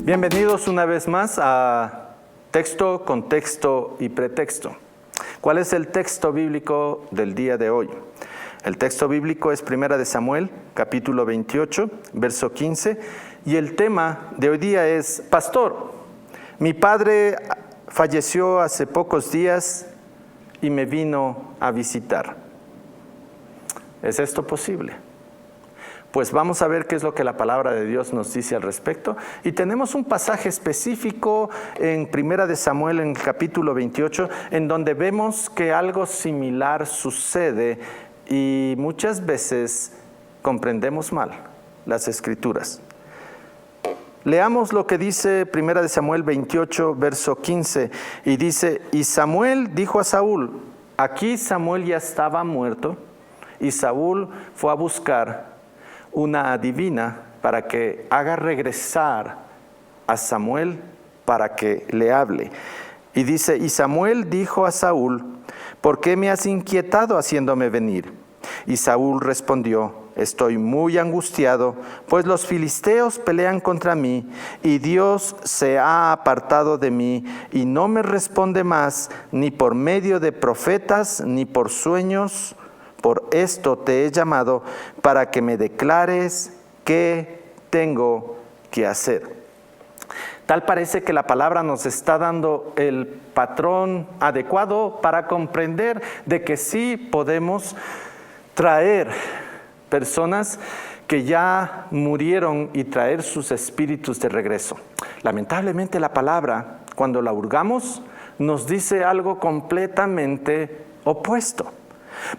Bienvenidos una vez más a Texto, Contexto y Pretexto. ¿Cuál es el texto bíblico del día de hoy? El texto bíblico es 1 Samuel, capítulo 28, verso 15, y el tema de hoy día es: Pastor, mi padre falleció hace pocos días y me vino a visitar. ¿Es esto posible? Pues vamos a ver qué es lo que la palabra de Dios nos dice al respecto. Y tenemos un pasaje específico en 1 Samuel, en el capítulo 28, en donde vemos que algo similar sucede y muchas veces comprendemos mal las Escrituras. Leamos lo que dice 1 Samuel 28, verso 15, y dice: y Samuel dijo a Saúl. Aquí Samuel ya estaba muerto y Saúl fue a buscar una adivina para que haga regresar a Samuel para que le hable. Y dice: y Samuel dijo a Saúl: ¿por qué me has inquietado haciéndome venir? Y Saúl respondió: estoy muy angustiado, pues los filisteos pelean contra mí, y Dios se ha apartado de mí, y no me responde más, ni por medio de profetas, ni por sueños. Por esto te he llamado, para que me declares qué tengo que hacer. Tal parece que la palabra nos está dando el patrón adecuado para comprender de que sí podemos traer personas que ya murieron y traer sus espíritus de regreso. Lamentablemente la palabra, cuando la hurgamos, nos dice algo completamente opuesto.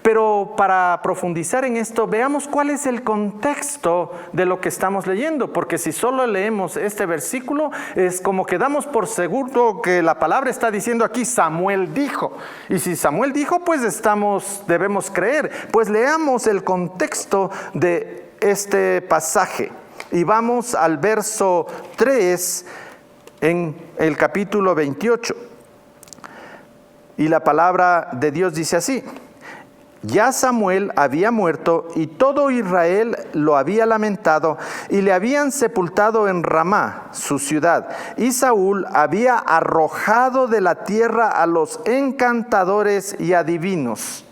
Pero para profundizar en esto, veamos cuál es el contexto de lo que estamos leyendo, porque si solo leemos este versículo, es como que damos por seguro que la palabra está diciendo aquí: Samuel dijo. Y si Samuel dijo, pues debemos creer. Pues leamos el contexto de este pasaje. Y vamos al verso 3 en el capítulo 28. Y la palabra de Dios dice así: ya Samuel había muerto y todo Israel lo había lamentado y le habían sepultado en Ramá, su ciudad. Y Saúl había arrojado de la tierra a los encantadores y adivinos.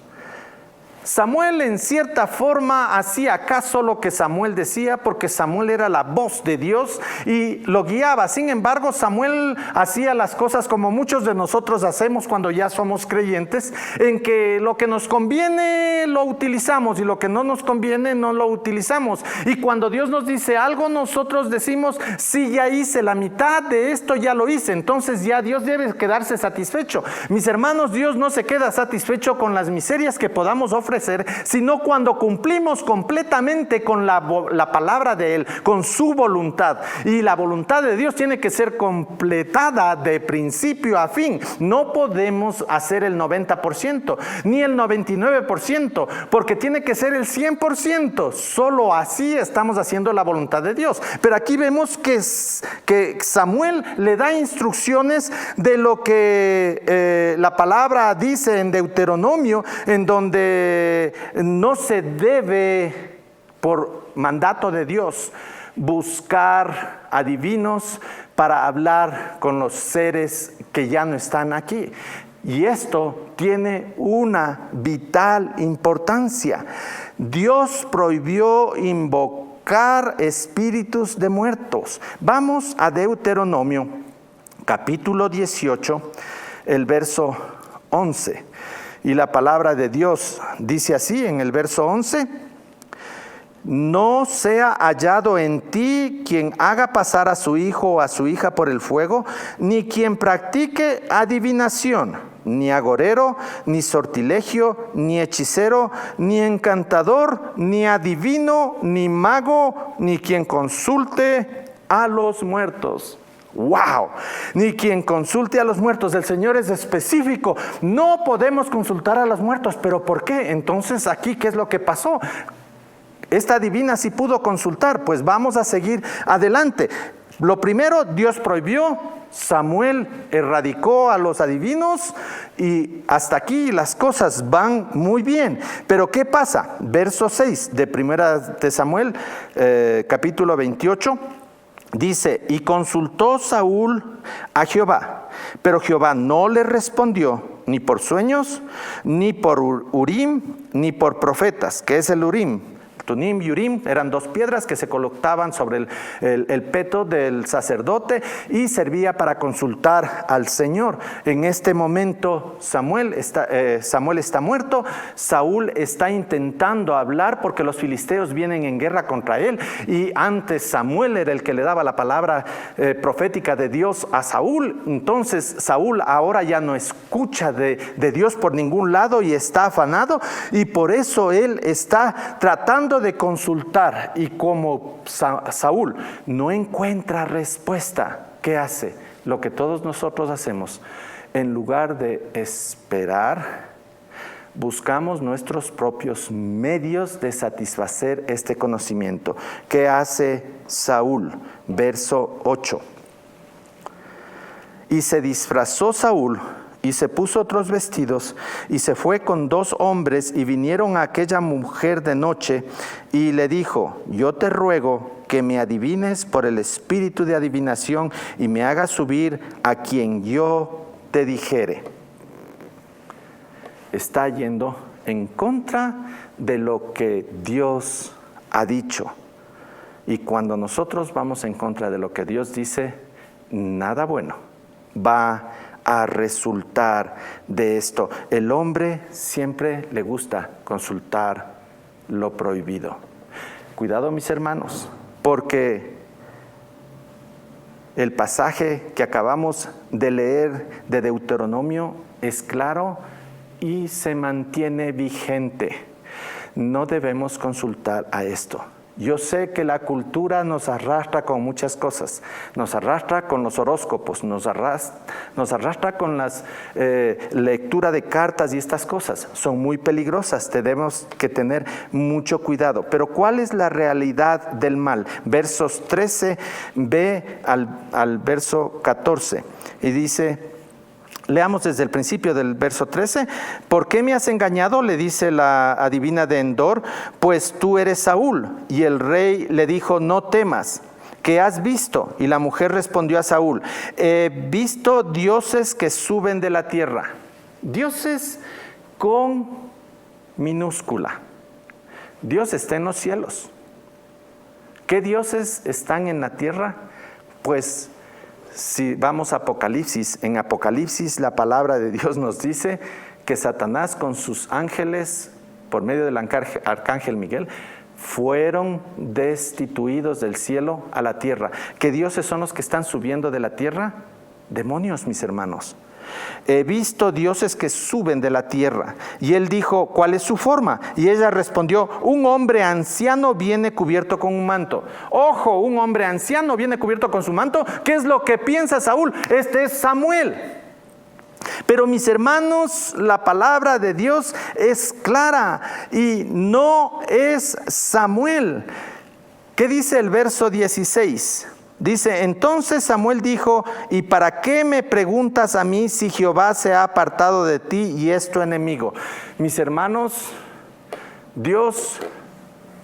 Samuel en cierta forma hacía caso lo que Samuel decía, porque Samuel era la voz de Dios y lo guiaba. Sin embargo, Samuel hacía las cosas como muchos de nosotros hacemos cuando ya somos creyentes, en que lo que nos conviene lo utilizamos y lo que no nos conviene no lo utilizamos. Y cuando Dios nos dice algo, nosotros decimos: sí, ya hice la mitad de esto, ya lo hice, entonces ya Dios debe quedarse satisfecho. Mis hermanos, Dios no se queda satisfecho con las miserias que podamos ofrecer, sino cuando cumplimos completamente con la palabra de Él, con su voluntad. Y la voluntad de Dios tiene que ser completada de principio a fin. No podemos hacer el 90%, ni el 99%, porque tiene que ser el 100%. Solo así estamos haciendo la voluntad de Dios. Pero aquí vemos que Samuel le da instrucciones de lo que la palabra dice en Deuteronomio, en donde no se debe, por mandato de Dios, buscar adivinos para hablar con los seres que ya no están aquí. Y esto tiene una vital importancia. Dios prohibió invocar espíritus de muertos. Vamos a Deuteronomio, capítulo 18, el verso 11. Y la palabra de Dios dice así en el verso 11: no sea hallado en ti quien haga pasar a su hijo o a su hija por el fuego, ni quien practique adivinación, ni agorero, ni sortilegio, ni hechicero, ni encantador, ni adivino, ni mago, ni quien consulte a los muertos. ¡Wow! Ni quien consulte a los muertos. El Señor es específico. No podemos consultar a los muertos. ¿Pero por qué? Entonces, aquí, ¿qué es lo que pasó? Esta adivina sí pudo consultar. Pues vamos a seguir adelante. Lo primero, Dios prohibió. Samuel erradicó a los adivinos y hasta aquí las cosas van muy bien. Pero ¿qué pasa? Verso 6 de 1 de Samuel, capítulo 28. Dice, y consultó Saúl a Jehová, pero Jehová no le respondió ni por sueños, ni por Urim, ni por profetas. ¿Qué es el Urim? Tunim y Urim eran dos piedras que se colocaban sobre el peto del sacerdote y servía para consultar al Señor. En este momento Samuel está muerto, Saúl está intentando hablar porque los filisteos vienen en guerra contra él, y antes Samuel era el que le daba la palabra profética de Dios a Saúl. Entonces Saúl ahora ya no escucha de Dios por ningún lado y está afanado, y por eso él está tratando de consultar, y como Saúl no encuentra respuesta, ¿qué hace? Lo que todos nosotros hacemos. En lugar de esperar, buscamos nuestros propios medios de satisfacer este conocimiento. ¿Qué hace Saúl? Verso 8. Y se disfrazó Saúl y se puso otros vestidos, y se fue con 2 hombres, y vinieron a aquella mujer de noche, y le dijo: yo te ruego que me adivines por el espíritu de adivinación, y me hagas subir a quien yo te dijere. Está yendo en contra de lo que Dios ha dicho. Y cuando nosotros vamos en contra de lo que Dios dice, nada bueno va a resultar de esto. El hombre siempre le gusta consultar lo prohibido. Cuidado, mis hermanos, porque el pasaje que acabamos de leer de Deuteronomio es claro y se mantiene vigente. No debemos consultar a esto. Yo sé que la cultura nos arrastra con muchas cosas, nos arrastra con los horóscopos, nos arrastra con la lectura de cartas, y estas cosas son muy peligrosas, tenemos que tener mucho cuidado. Pero ¿cuál es la realidad del mal? Versos 13b al verso 14, y dice... Leamos desde el principio del verso 13. ¿Por qué me has engañado?, le dice la adivina de Endor, pues tú eres Saúl. Y el rey le dijo: no temas. ¿Qué has visto? Y la mujer respondió a Saúl: he visto dioses que suben de la tierra. Dioses con minúscula. Dios está en los cielos. ¿Qué dioses están en la tierra? Pues si vamos a Apocalipsis, en Apocalipsis la palabra de Dios nos dice que Satanás con sus ángeles, por medio del arcángel Miguel, fueron destituidos del cielo a la tierra. ¿Qué dioses son los que están subiendo de la tierra? Demonios, mis hermanos. He visto dioses que suben de la tierra. Y él dijo: ¿cuál es su forma? Y ella respondió: un hombre anciano viene cubierto con un manto. Ojo, un hombre anciano viene cubierto con su manto. ¿Qué es lo que piensa Saúl? Este es Samuel. Pero mis hermanos, la palabra de Dios es clara y no es Samuel. ¿Qué dice el verso 16? Dice: entonces Samuel dijo: ¿y para qué me preguntas a mí si Jehová se ha apartado de ti y es tu enemigo? Mis hermanos, Dios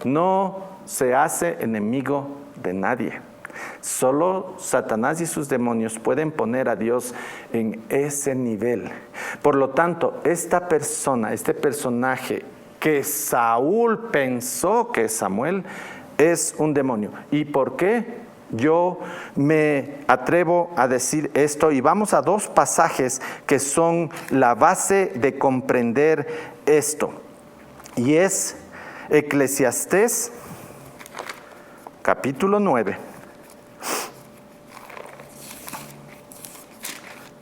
no se hace enemigo de nadie. Solo Satanás y sus demonios pueden poner a Dios en ese nivel. Por lo tanto, esta persona, este personaje que Saúl pensó que Samuel, es un demonio. ¿Y por qué? Yo me atrevo a decir esto, y vamos a 2 pasajes que son la base de comprender esto. Y es Eclesiastés, capítulo 9,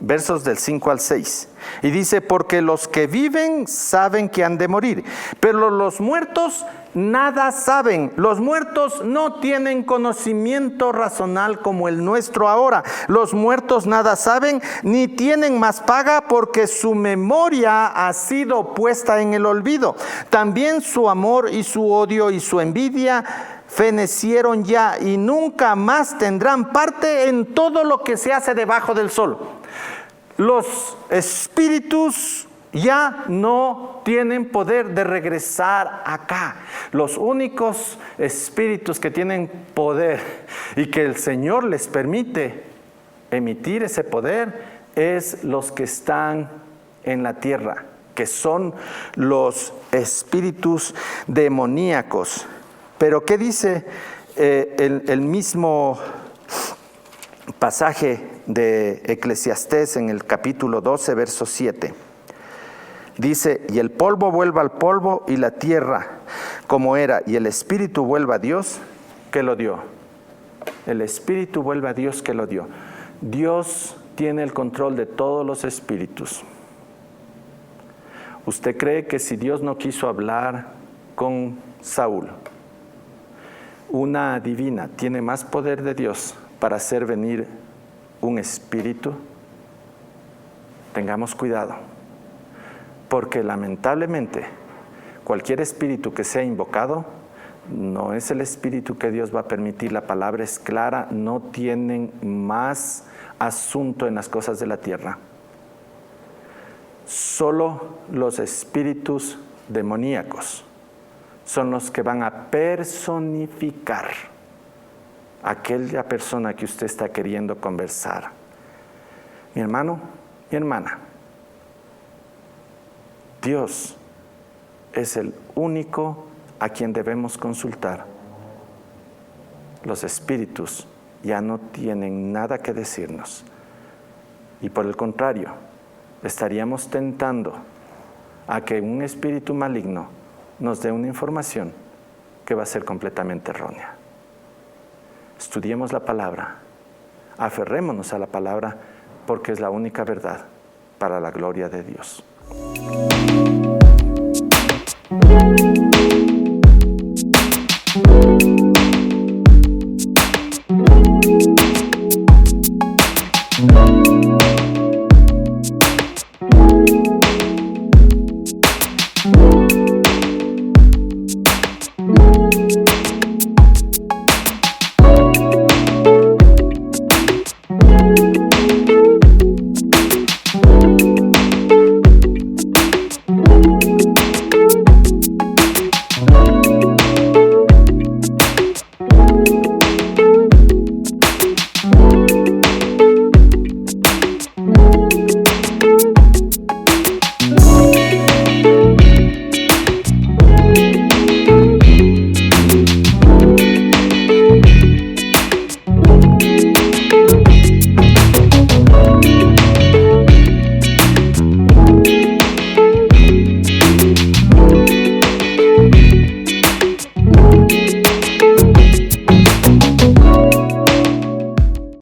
versos del 5 al 6. Y dice: porque los que viven saben que han de morir, pero los muertos nada saben. Los muertos no tienen conocimiento razonal como el nuestro ahora. Los muertos nada saben, ni tienen más paga, porque su memoria ha sido puesta en el olvido. También su amor y su odio y su envidia fenecieron ya, y nunca más tendrán parte en todo lo que se hace debajo del sol. Los espíritus ya no tienen poder de regresar acá. Los únicos espíritus que tienen poder y que el Señor les permite emitir ese poder es los que están en la tierra, que son los espíritus demoníacos. Pero ¿qué dice el mismo pasaje de Eclesiastés en el capítulo 12, verso 7? Dice, y el polvo vuelva al polvo y la tierra como era, y el espíritu vuelva a Dios que lo dio. El espíritu vuelve a Dios que lo dio. Dios tiene el control de todos los espíritus. ¿Usted cree que si Dios no quiso hablar con Saúl, una divina tiene más poder de Dios para hacer venir un espíritu? Tengamos cuidado, porque lamentablemente cualquier espíritu que sea invocado no es el espíritu que Dios va a permitir. La palabra es clara, no tienen más asunto en las cosas de la tierra. Solo los espíritus demoníacos son los que van a personificar a aquella persona que usted está queriendo conversar. Mi hermano, mi hermana, Dios es el único a quien debemos consultar. Los espíritus ya no tienen nada que decirnos. Y por el contrario, estaríamos tentando a que un espíritu maligno nos dé una información que va a ser completamente errónea. Estudiemos la palabra, aferrémonos a la palabra, porque es la única verdad para la gloria de Dios.